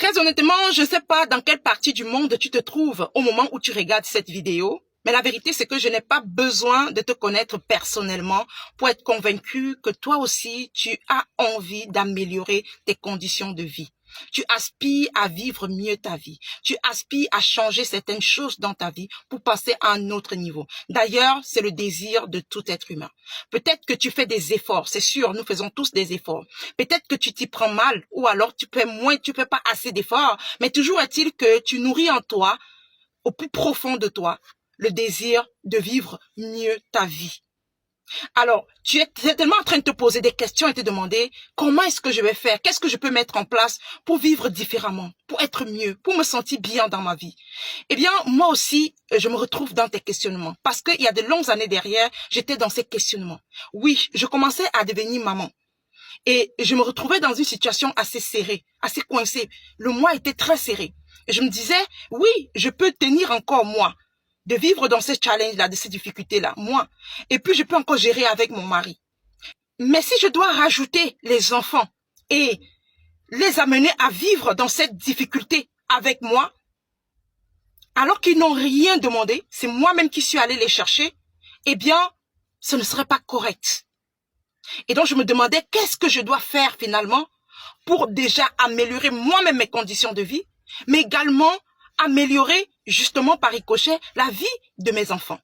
Très honnêtement, je ne sais pas dans quelle partie du monde tu te trouves au moment où tu regardes cette vidéo, mais la vérité, c'est que je n'ai pas besoin de te connaître personnellement pour être convaincu que toi aussi, tu as envie d'améliorer tes conditions de vie. Tu aspires à vivre mieux ta vie. Tu aspires à changer certaines choses dans ta vie pour passer à un autre niveau. D'ailleurs, c'est le désir de tout être humain. Peut-être que tu fais des efforts, c'est sûr, nous faisons tous des efforts. Peut-être que tu t'y prends mal ou alors tu fais pas assez d'efforts, mais toujours est-il que tu nourris en toi, au plus profond de toi, le désir de vivre mieux ta vie. Alors, tu es certainement en train de te poser des questions et te demander comment est-ce que je vais faire, qu'est-ce que je peux mettre en place pour vivre différemment, pour être mieux, pour me sentir bien dans ma vie. Eh bien, moi aussi, je me retrouve dans tes questionnements parce qu'il y a de longues années derrière, j'étais dans ces questionnements. Oui, je commençais à devenir maman et je me retrouvais dans une situation assez serrée, assez coincée. Le mois était très serré. Et je me disais, oui, je peux tenir encore moi, de vivre dans ces challenges-là, de ces difficultés-là, moi. Et puis, je peux encore gérer avec mon mari. Mais si je dois rajouter les enfants et les amener à vivre dans cette difficulté avec moi, alors qu'ils n'ont rien demandé, c'est moi-même qui suis allée les chercher, eh bien, ce ne serait pas correct. Et donc, je me demandais qu'est-ce que je dois faire finalement pour déjà améliorer moi-même mes conditions de vie, mais également améliorer justement par ricochet la vie de mes enfants.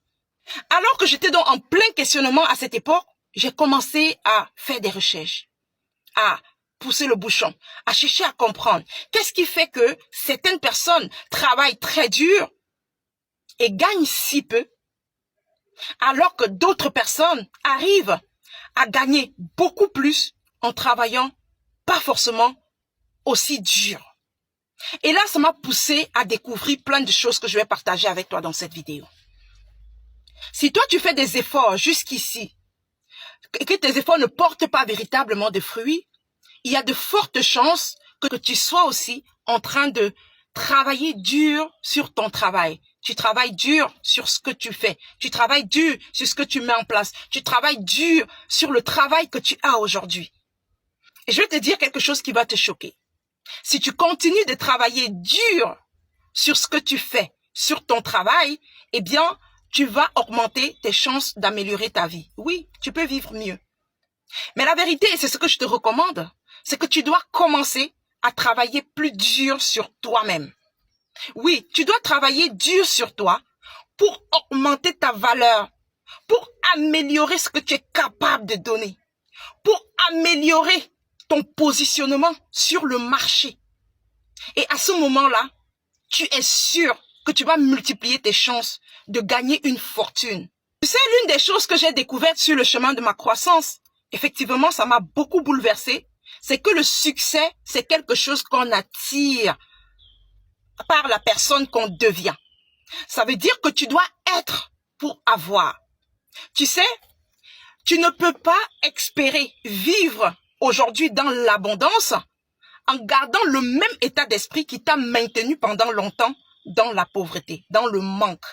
Alors que j'étais donc en plein questionnement à cette époque, j'ai commencé à faire des recherches, à pousser le bouchon, à chercher à comprendre qu'est-ce qui fait que certaines personnes travaillent très dur et gagnent si peu, alors que d'autres personnes arrivent à gagner beaucoup plus en travaillant pas forcément aussi dur. Et là, ça m'a poussé à découvrir plein de choses que je vais partager avec toi dans cette vidéo. Si toi, tu fais des efforts jusqu'ici, et que tes efforts ne portent pas véritablement de fruits, il y a de fortes chances que tu sois aussi en train de travailler dur sur ton travail. Tu travailles dur sur ce que tu fais. Tu travailles dur sur ce que tu mets en place. Tu travailles dur sur le travail que tu as aujourd'hui. Et je vais te dire quelque chose qui va te choquer. Si tu continues de travailler dur sur ce que tu fais, sur ton travail, eh bien, tu vas augmenter tes chances d'améliorer ta vie. Oui, tu peux vivre mieux. Mais la vérité, et c'est ce que je te recommande, c'est que tu dois commencer à travailler plus dur sur toi-même. Oui, tu dois travailler dur sur toi pour augmenter ta valeur, pour améliorer ce que tu es capable de donner, pour améliorer ton positionnement sur le marché. Et à ce moment-là, tu es sûr que tu vas multiplier tes chances de gagner une fortune. Tu sais, l'une des choses que j'ai découvertes sur le chemin de ma croissance, effectivement, ça m'a beaucoup bouleversée, c'est que le succès, c'est quelque chose qu'on attire par la personne qu'on devient. Ça veut dire que tu dois être pour avoir. Tu sais, tu ne peux pas espérer vivre aujourd'hui dans l'abondance en gardant le même état d'esprit qui t'a maintenu pendant longtemps dans la pauvreté, dans le manque.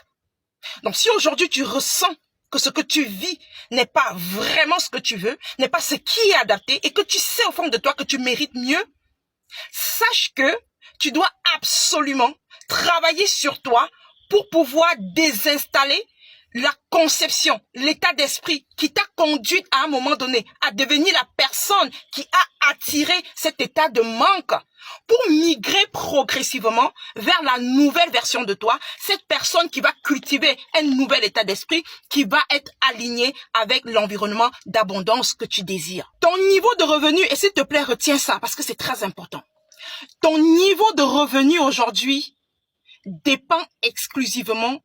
Donc si aujourd'hui tu ressens que ce que tu vis n'est pas vraiment ce que tu veux, n'est pas ce qui est adapté et que tu sais au fond de toi que tu mérites mieux, sache que tu dois absolument travailler sur toi pour pouvoir désinstaller la conception, l'état d'esprit qui t'a conduit à un moment donné à devenir la personne qui a attiré cet état de manque pour migrer progressivement vers la nouvelle version de toi, cette personne qui va cultiver un nouvel état d'esprit qui va être aligné avec l'environnement d'abondance que tu désires. Ton niveau de revenu, et s'il te plaît, retiens ça parce que c'est très important. Ton niveau de revenu aujourd'hui dépend exclusivement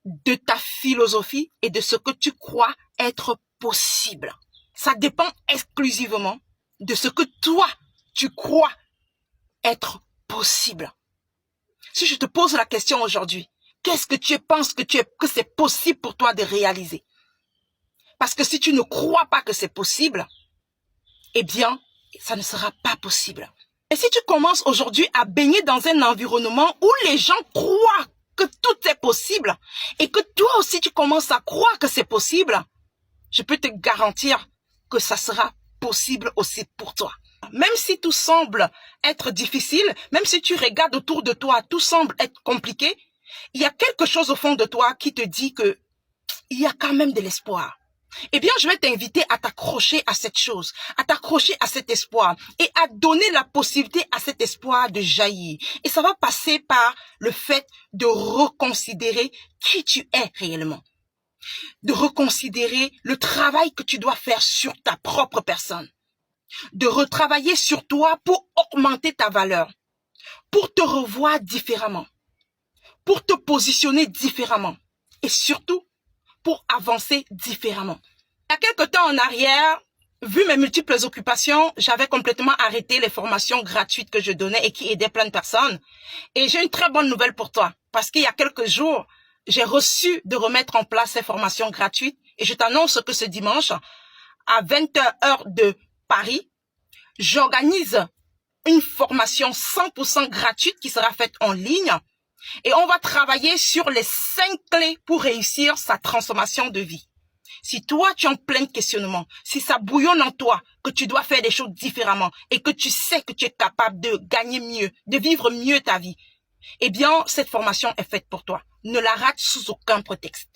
de ta philosophie et de ce que tu crois être possible. Ça dépend exclusivement de ce que toi, tu crois être possible. Si je te pose la question aujourd'hui, qu'est-ce que tu penses que c'est possible pour toi de réaliser? Parce que si tu ne crois pas que c'est possible, eh bien, ça ne sera pas possible. Et si tu commences aujourd'hui à baigner dans un environnement où les gens croient que tout est possible et que toi aussi tu commences à croire que c'est possible, je peux te garantir que ça sera possible aussi pour toi. Même si tout semble être difficile, même si tu regardes autour de toi, tout semble être compliqué, il y a quelque chose au fond de toi qui te dit que il y a quand même de l'espoir. Eh bien, je vais t'inviter à t'accrocher à cette chose, à t'accrocher à cet espoir et à donner la possibilité à cet espoir de jaillir. Et ça va passer par le fait de reconsidérer qui tu es réellement, de reconsidérer le travail que tu dois faire sur ta propre personne, de retravailler sur toi pour augmenter ta valeur, pour te revoir différemment, pour te positionner différemment et surtout pour avancer différemment. Il y a quelque temps en arrière, vu mes multiples occupations, j'avais complètement arrêté les formations gratuites que je donnais et qui aidaient plein de personnes. Et j'ai une très bonne nouvelle pour toi, parce qu'il y a quelques jours, j'ai reçu de remettre en place ces formations gratuites et je t'annonce que ce dimanche, à 20h heure de Paris, j'organise une formation 100% gratuite qui sera faite en ligne et on va travailler sur les 5 clés pour réussir sa transformation de vie. Si toi, tu es en plein questionnement, si ça bouillonne en toi, que tu dois faire des choses différemment et que tu sais que tu es capable de gagner mieux, de vivre mieux ta vie, eh bien, cette formation est faite pour toi. Ne la rate sous aucun prétexte.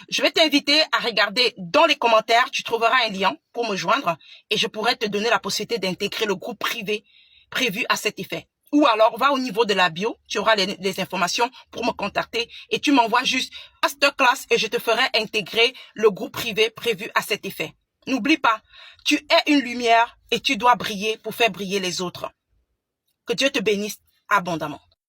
Je vais t'inviter à regarder dans les commentaires, tu trouveras un lien pour me joindre et je pourrai te donner la possibilité d'intégrer le groupe privé prévu à cet effet. Ou alors, va au niveau de la bio, tu auras les informations pour me contacter et tu m'envoies juste masterclass et je te ferai intégrer le groupe privé prévu à cet effet. N'oublie pas, tu es une lumière et tu dois briller pour faire briller les autres. Que Dieu te bénisse abondamment.